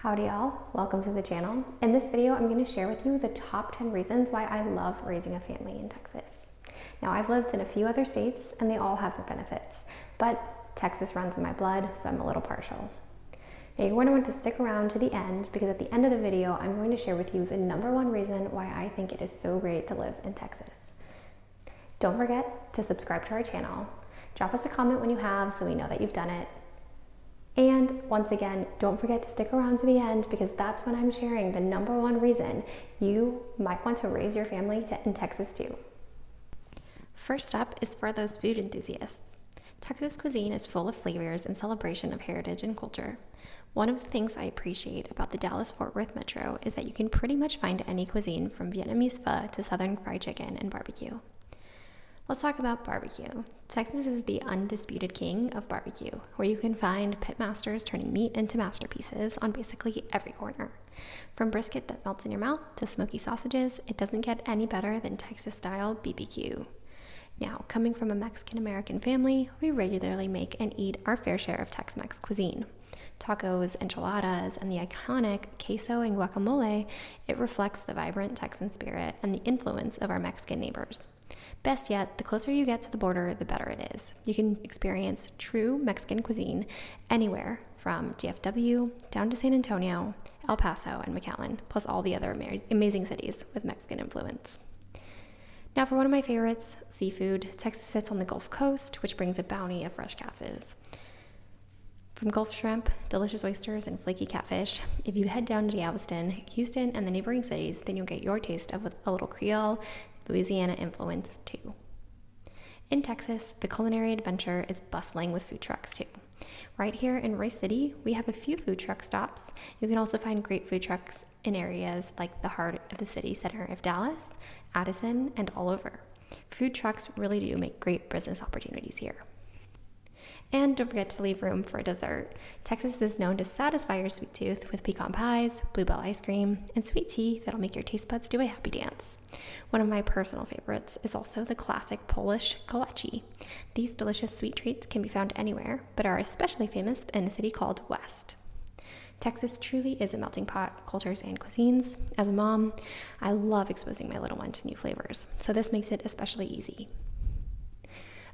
Howdy y'all, welcome to the channel. In this video, I'm going to share with you the top 10 reasons why I love raising a family in Texas. Now, I've lived in a few other states and they all have their benefits, but Texas runs in my blood, so I'm a little partial. Now, you're going to want to stick around to the end because at the end of the video, I'm going to share with you the #1 reason why I think it is so great to live in Texas. Don't forget to subscribe to our channel. Drop us a comment when you have so we know that you've done it. And once again, don't forget to stick around to the end because that's when I'm sharing the #1 reason you might want to raise your family in Texas too. First up is for those food enthusiasts. Texas cuisine is full of flavors and celebration of heritage and culture. One of the things I appreciate about the Dallas-Fort Worth metro is that you can pretty much find any cuisine from Vietnamese pho to southern fried chicken and barbecue. Let's talk about barbecue. Texas is the undisputed king of barbecue, where you can find pit masters turning meat into masterpieces on basically every corner. From brisket that melts in your mouth to smoky sausages, it doesn't get any better than Texas-style BBQ. Now, coming from a Mexican-American family, we regularly make and eat our fair share of Tex-Mex cuisine. Tacos, enchiladas, and the iconic queso and guacamole, it reflects the vibrant Texan spirit and the influence of our Mexican neighbors. Best yet, the closer you get to the border, the better it is. You can experience true Mexican cuisine anywhere from DFW down to San Antonio, El Paso, and McAllen, plus all the other amazing cities with Mexican influence. Now for one of my favorites, seafood, Texas sits on the Gulf Coast, which brings a bounty of fresh catches. From Gulf shrimp, delicious oysters, and flaky catfish, if you head down to Galveston, Houston, and the neighboring cities, then you'll get your taste of a little Creole, Louisiana influence too. In Texas, the culinary adventure is bustling with food trucks too. Right here in Rice City, we have a few food truck stops. You can also find great food trucks in areas like the heart of the city center of Dallas, Addison, and all over. Food trucks really do make great business opportunities here. And don't forget to leave room for dessert. Texas is known to satisfy your sweet tooth with pecan pies, bluebell ice cream, and sweet tea that'll make your taste buds do a happy dance. One of my personal favorites is also the classic Polish kolache. These delicious sweet treats can be found anywhere, but are especially famous in a city called West. Texas truly is a melting pot of cultures and cuisines. As a mom, I love exposing my little one to new flavors, so this makes it especially easy.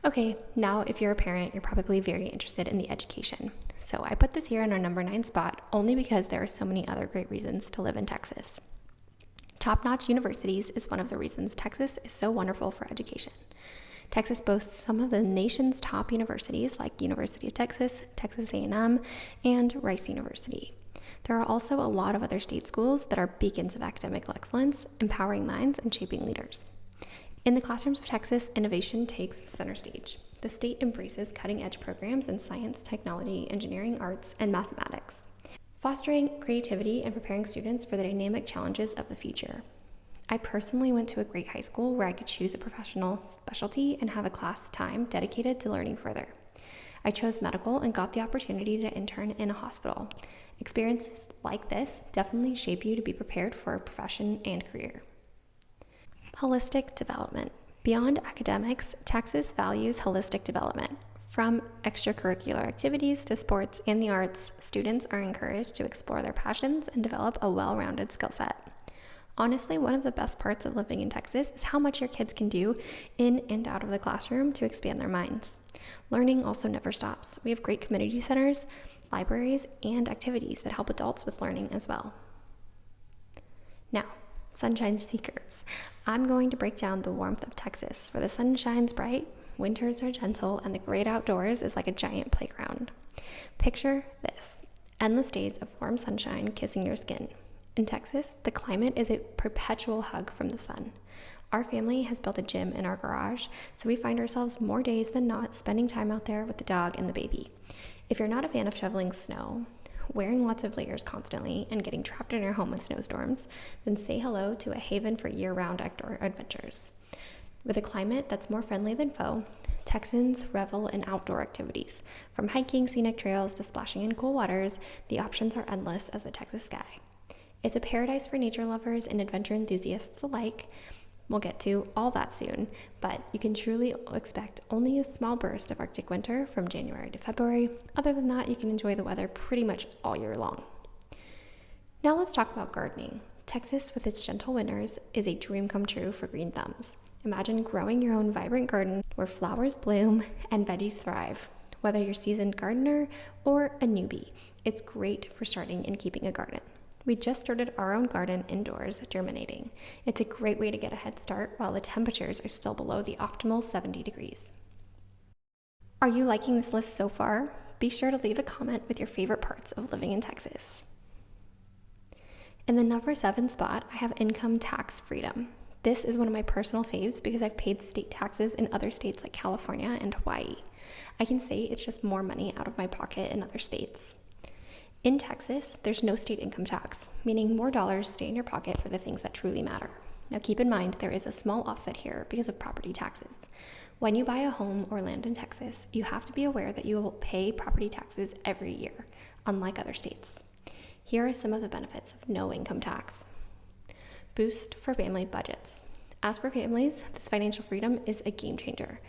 Okay, now if you're a parent, you're probably very interested in the education. So I put this here in our #9 spot only because there are so many other great reasons to live in Texas. Top-notch universities is one of the reasons Texas is so wonderful for education. Texas boasts some of the nation's top universities like University of Texas, Texas A&M, and Rice University. There are also a lot of other state schools that are beacons of academic excellence, empowering minds and shaping leaders. In the classrooms of Texas, innovation takes center stage. The state embraces cutting-edge programs in science, technology, engineering, arts, and mathematics, fostering creativity and preparing students for the dynamic challenges of the future. I personally went to a great high school where I could choose a professional specialty and have a class time dedicated to learning further. I chose medical and got the opportunity to intern in a hospital. Experiences like this definitely shape you to be prepared for a profession and career. Holistic development. Beyond academics, Texas values holistic development. From extracurricular activities to sports and the arts, students are encouraged to explore their passions and develop a well-rounded skill set. Honestly, one of the best parts of living in Texas is how much your kids can do in and out of the classroom to expand their minds. Learning also never stops. We have great community centers, libraries, and activities that help adults with learning as well. Now, sunshine seekers. I'm going to break down the warmth of Texas, where the sun shines bright, winters are gentle, and the great outdoors is like a giant playground. Picture this: endless days of warm sunshine kissing your skin. In Texas, the climate is a perpetual hug from the sun. Our family has built a gym in our garage, so we find ourselves more days than not spending time out there with the dog and the baby. If you're not a fan of shoveling snow, wearing lots of layers constantly, and getting trapped in your home with snowstorms, then say hello to a haven for year-round outdoor adventures. With a climate that's more friendly than foe, Texans revel in outdoor activities. From hiking scenic trails to splashing in cool waters, the options are endless as the Texas sky. It's a paradise for nature lovers and adventure enthusiasts alike. We'll get to all that soon, but you can truly expect only a small burst of Arctic winter from January to February. Other than that, you can enjoy the weather pretty much all year long. Now let's talk about gardening. Texas, with its gentle winters, is a dream come true for green thumbs. Imagine growing your own vibrant garden where flowers bloom and veggies thrive. Whether you're a seasoned gardener or a newbie, it's great for starting and keeping a garden. We just started our own garden indoors, germinating. It's a great way to get a head start while the temperatures are still below the optimal 70 degrees. Are you liking this list so far? Be sure to leave a comment with your favorite parts of living in Texas. In the number 7 spot, I have income tax freedom. This is one of my personal faves because I've paid state taxes in other states like California and Hawaii. I can say it's just more money out of my pocket in other states. In Texas, there's no state income tax, meaning more dollars stay in your pocket for the things that truly matter. Now keep in mind there is a small offset here because of property taxes. When you buy a home or land in Texas, you have to be aware that you will pay property taxes every year, unlike other states. Here are some of the benefits of no income tax. Boost for family budgets. As for families, this financial freedom is a game changer.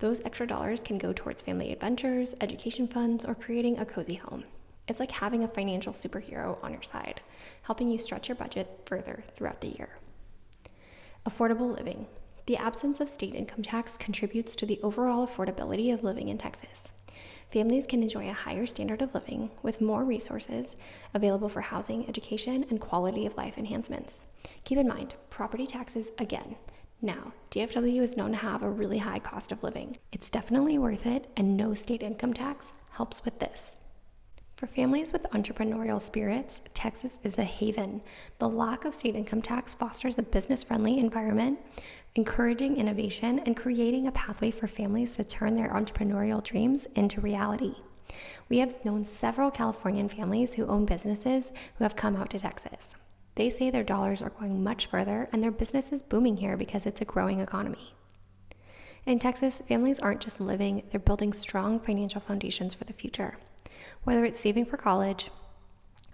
Those extra dollars can go towards family adventures, education funds, or creating a cozy home. It's like having a financial superhero on your side, helping you stretch your budget further throughout the year. Affordable living. The absence of state income tax contributes to the overall affordability of living in Texas. Families can enjoy a higher standard of living with more resources available for housing, education, and quality of life enhancements. Keep in mind, property taxes again. Now, DFW is known to have a really high cost of living. It's definitely worth it, and no state income tax helps with this. For families with entrepreneurial spirits, Texas is a haven. The lack of state income tax fosters a business-friendly environment, encouraging innovation and creating a pathway for families to turn their entrepreneurial dreams into reality. We have known several Californian families who own businesses who have come out to Texas. They say their dollars are going much further and their business is booming here because it's a growing economy. In Texas, families aren't just living, they're building strong financial foundations for the future. Whether it's saving for college,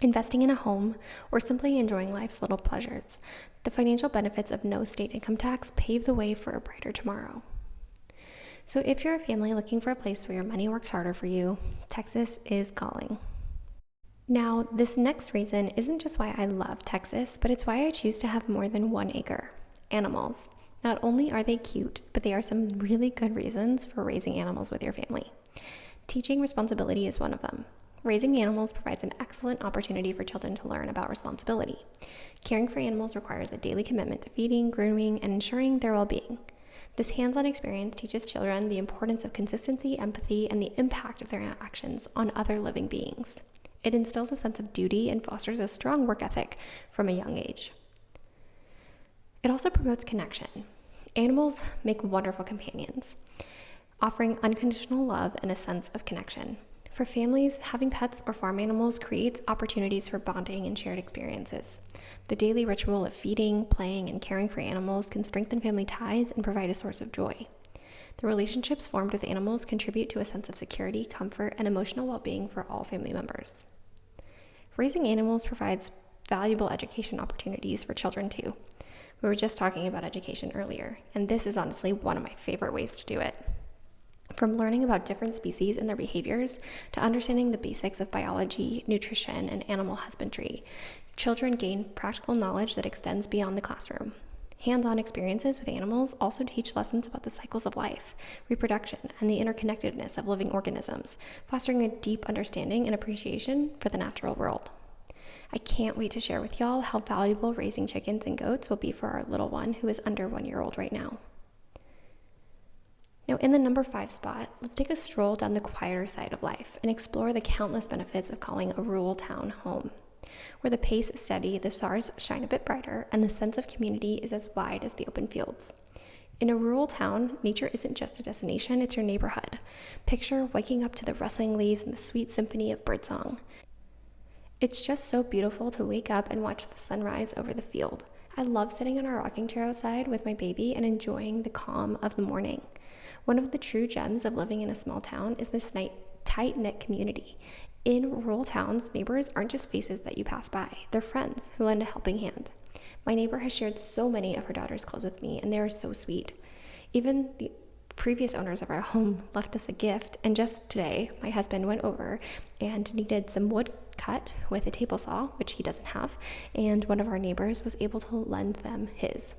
investing in a home, or simply enjoying life's little pleasures, the financial benefits of no state income tax pave the way for a brighter tomorrow. So if you're a family looking for a place where your money works harder for you, Texas is calling. Now, this next reason isn't just why I love Texas, but it's why I choose to have more than 1 acre. Animals. Not only are they cute, but they are some really good reasons for raising animals with your family. Teaching responsibility is one of them. Raising animals provides an excellent opportunity for children to learn about responsibility. Caring for animals requires a daily commitment to feeding, grooming, and ensuring their well-being. This hands-on experience teaches children the importance of consistency, empathy, and the impact of their actions on other living beings. It instills a sense of duty and fosters a strong work ethic from a young age. It also promotes connection. Animals make wonderful companions, offering unconditional love and a sense of connection. For families, having pets or farm animals creates opportunities for bonding and shared experiences. The daily ritual of feeding, playing, and caring for animals can strengthen family ties and provide a source of joy. The relationships formed with animals contribute to a sense of security, comfort, and emotional well-being for all family members. Raising animals provides valuable education opportunities for children too. We were just talking about education earlier, and this is honestly one of my favorite ways to do it. From learning about different species and their behaviors to understanding the basics of biology, nutrition, and animal husbandry, children gain practical knowledge that extends beyond the classroom. Hands-on experiences with animals also teach lessons about the cycles of life, reproduction, and the interconnectedness of living organisms, fostering a deep understanding and appreciation for the natural world. I can't wait to share with y'all how valuable raising chickens and goats will be for our little one who is under 1 year old right now. Now, in the number 5 spot, let's take a stroll down the quieter side of life and explore the countless benefits of calling a rural town home. Where the pace is steady, the stars shine a bit brighter, and the sense of community is as wide as the open fields. In a rural town, nature isn't just a destination, it's your neighborhood. Picture waking up to the rustling leaves and the sweet symphony of birdsong. It's just so beautiful to wake up and watch the sunrise over the field. I love sitting on our rocking chair outside with my baby and enjoying the calm of the morning. One of the true gems of living in a small town is this tight-knit community. In rural towns, neighbors aren't just faces that you pass by. They're friends who lend a helping hand. My neighbor has shared so many of her daughter's clothes with me, and they are so sweet. Even the previous owners of our home left us a gift, and just today, my husband went over and needed some wood cut with a table saw, which he doesn't have, and one of our neighbors was able to lend them his.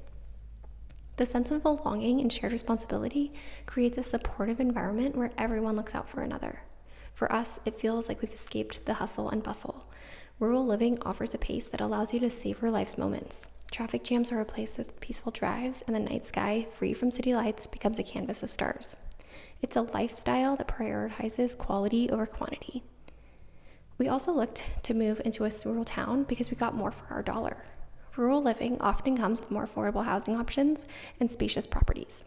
The sense of belonging and shared responsibility creates a supportive environment where everyone looks out for another. For us, it feels like we've escaped the hustle and bustle. Rural living offers a pace that allows you to savor life's moments. Traffic jams are replaced with peaceful drives, and the night sky, free from city lights, becomes a canvas of stars. It's a lifestyle that prioritizes quality over quantity. We also looked to move into a rural town because we got more for our dollar. Rural living often comes with more affordable housing options and spacious properties.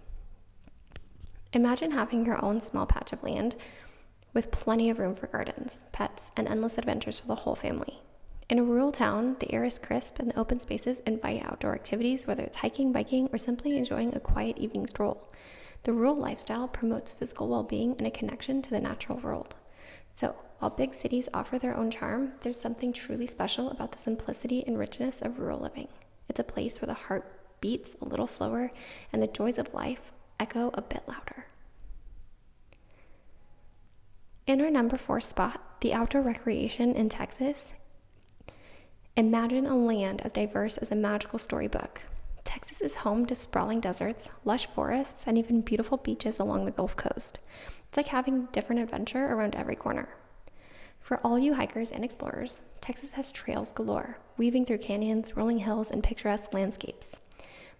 Imagine having your own small patch of land with plenty of room for gardens, pets, and endless adventures for the whole family. In a rural town, the air is crisp and the open spaces invite outdoor activities, whether it's hiking, biking, or simply enjoying a quiet evening stroll. The rural lifestyle promotes physical well-being and a connection to the natural world. So, while big cities offer their own charm, there's something truly special about the simplicity and richness of rural living. It's a place where the heart beats a little slower and the joys of life echo a bit louder. In our number 4 spot, the outdoor recreation in Texas, imagine a land as diverse as a magical storybook. Texas is home to sprawling deserts, lush forests, and even beautiful beaches along the Gulf Coast. It's like having a different adventure around every corner. For all you hikers and explorers, Texas has trails galore, weaving through canyons, rolling hills, and picturesque landscapes.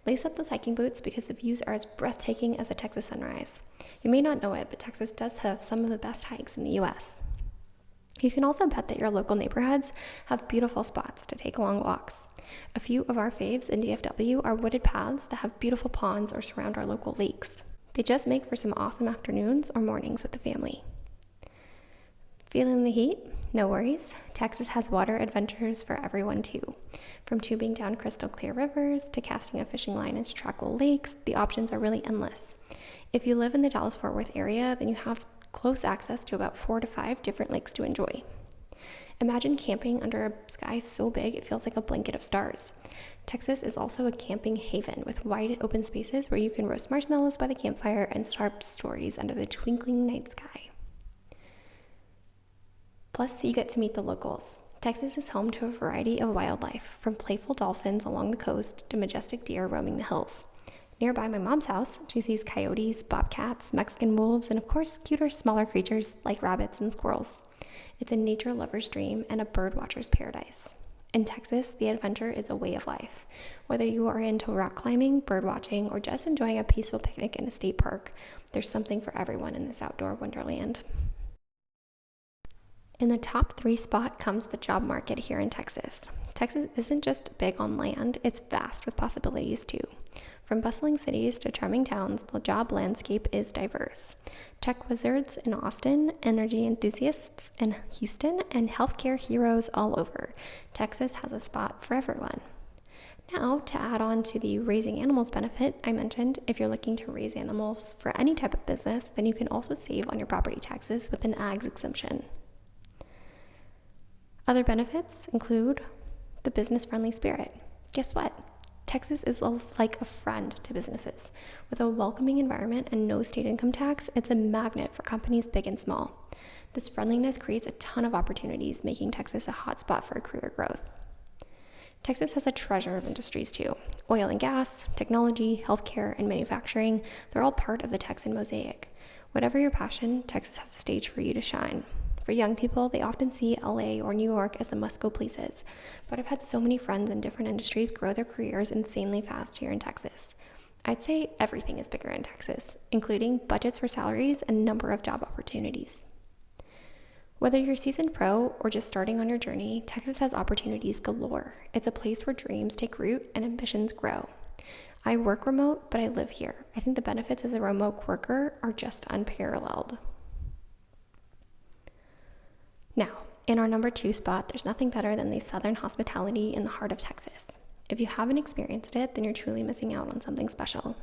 Lace up those hiking boots because the views are as breathtaking as a Texas sunrise. You may not know it, but Texas does have some of the best hikes in the US. You can also bet that your local neighborhoods have beautiful spots to take long walks. A few of our faves in DFW are wooded paths that have beautiful ponds or surround our local lakes. They just make for some awesome afternoons or mornings with the family. Feeling the heat? No worries. Texas has water adventures for everyone too. From tubing down crystal clear rivers to casting a fishing line into tranquil lakes, the options are really endless. If you live in the Dallas-Fort Worth area, then you have close access to about 4 to 5 different lakes to enjoy. Imagine camping under a sky so big it feels like a blanket of stars. Texas is also a camping haven with wide open spaces where you can roast marshmallows by the campfire and start stories under the twinkling night sky. Plus, you get to meet the locals. Texas is home to a variety of wildlife, from playful dolphins along the coast to majestic deer roaming the hills. Nearby my mom's house, she sees coyotes, bobcats, Mexican wolves, and of course, cuter, smaller creatures like rabbits and squirrels. It's a nature lover's dream and a bird watcher's paradise. In Texas, the adventure is a way of life. Whether you are into rock climbing, bird watching, or just enjoying a peaceful picnic in a state park, there's something for everyone in this outdoor wonderland. In the top 3 spot comes the job market here in Texas. Texas isn't just big on land, it's vast with possibilities too. From bustling cities to charming towns, the job landscape is diverse. Tech wizards in Austin, energy enthusiasts in Houston, and healthcare heroes all over. Texas has a spot for everyone. Now, to add on to the raising animals benefit I mentioned, if you're looking to raise animals for any type of business, then you can also save on your property taxes with an ags exemption. Other benefits include the business-friendly spirit. Guess what? Texas is like a friend to businesses. With a welcoming environment and no state income tax, it's a magnet for companies big and small. This friendliness creates a ton of opportunities, making Texas a hotspot for career growth. Texas has a treasure of industries too. Oil and gas, technology, healthcare, and manufacturing, they're all part of the Texan mosaic. Whatever your passion, Texas has a stage for you to shine. For young people, they often see LA or New York as the must-go places, but I've had so many friends in different industries grow their careers insanely fast here in Texas. I'd say everything is bigger in Texas, including budgets for salaries and number of job opportunities. Whether you're a seasoned pro or just starting on your journey, Texas has opportunities galore. It's a place where dreams take root and ambitions grow. I work remote, but I live here. I think the benefits as a remote worker are just unparalleled. Now, in our number 2 spot, there's nothing better than the Southern hospitality in the heart of Texas. If you haven't experienced it, then you're truly missing out on something special.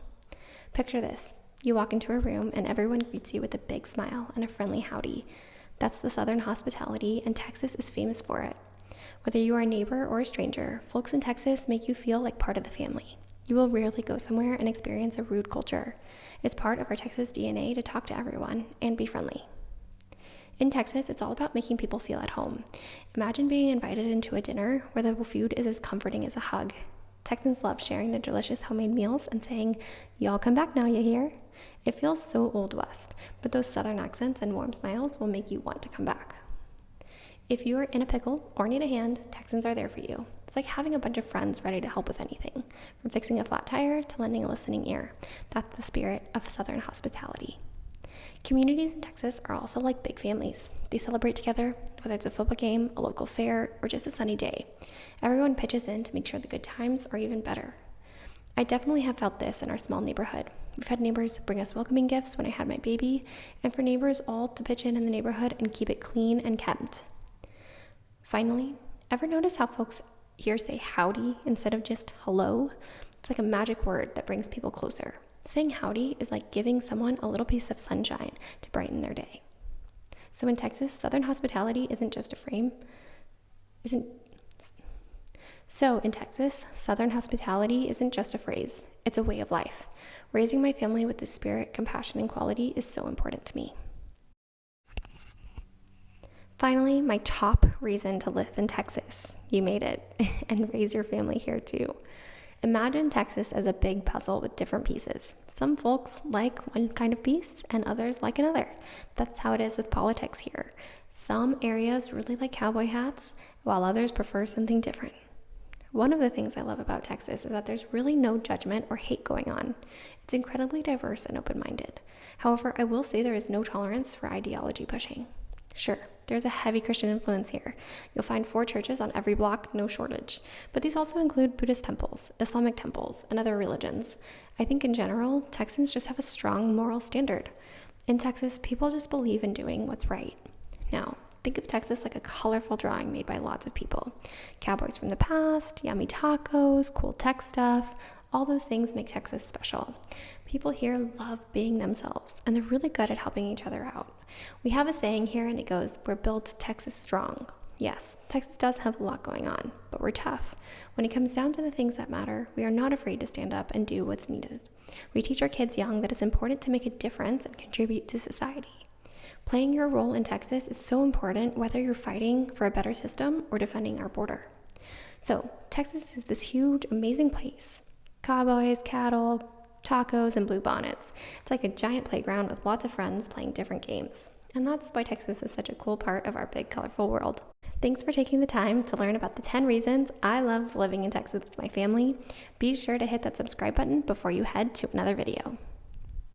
Picture this. You walk into a room and everyone greets you with a big smile and a friendly howdy. That's the Southern hospitality, and Texas is famous for it. Whether you are a neighbor or a stranger, folks in Texas make you feel like part of the family. You will rarely go somewhere and experience a rude culture. It's part of our Texas DNA to talk to everyone and be friendly. In Texas, it's all about making people feel at home. Imagine being invited into a dinner where the food is as comforting as a hug. Texans love sharing their delicious homemade meals and saying, "Y'all come back now, you hear?" It feels so Old West, but those Southern accents and warm smiles will make you want to come back. If you are in a pickle or need a hand, Texans are there for you. It's like having a bunch of friends ready to help with anything, from fixing a flat tire to lending a listening ear. That's the spirit of Southern hospitality. Communities in Texas are also like big families. They celebrate together, whether it's a football game, a local fair, or just a sunny day. Everyone pitches in to make sure the good times are even better. I definitely have felt this in our small neighborhood. We've had neighbors bring us welcoming gifts when I had my baby, and for neighbors all to pitch in the neighborhood and keep it clean and kept. Finally, ever notice how folks here say howdy instead of just hello? It's like a magic word that brings people closer. Saying howdy is like giving someone a little piece of sunshine to brighten their day. So in Texas, Southern hospitality isn't just a phrase, it's a way of life. Raising my family with this spirit, compassion, and quality is so important to me. Finally, my top reason to live in Texas. You made it, and raise your family here too. Imagine Texas as a big puzzle with different pieces. Some folks like one kind of piece and others like another. That's how it is with politics here. Some areas really like cowboy hats, while others prefer something different. One of the things I love about Texas is that there's really no judgment or hate going on. It's incredibly diverse and open-minded. However, I will say there is no tolerance for ideology pushing. Sure, there's a heavy Christian influence here. You'll find 4 churches on every block, no shortage. But these also include Buddhist temples, Islamic temples, and other religions. I think in general, Texans just have a strong moral standard. In Texas, people just believe in doing what's right. Now, think of Texas like a colorful drawing made by lots of people. Cowboys from the past, yummy tacos, cool tech stuff. All those things make Texas special. People here love being themselves, and they're really good at helping each other out. We have a saying here, and it goes, "We're built Texas strong." Yes, Texas does have a lot going on, but we're tough. When it comes down to the things that matter, we are not afraid to stand up and do what's needed. We teach our kids young that it's important to make a difference and contribute to society. Playing your role in Texas is so important, whether you're fighting for a better system or defending our border. So, Texas is this huge, amazing place. Cowboys, cattle, tacos, and blue bonnets. It's like a giant playground with lots of friends playing different games. And that's why Texas is such a cool part of our big, colorful world. Thanks for taking the time to learn about the 10 reasons I love living in Texas with my family. Be sure to hit that subscribe button before you head to another video.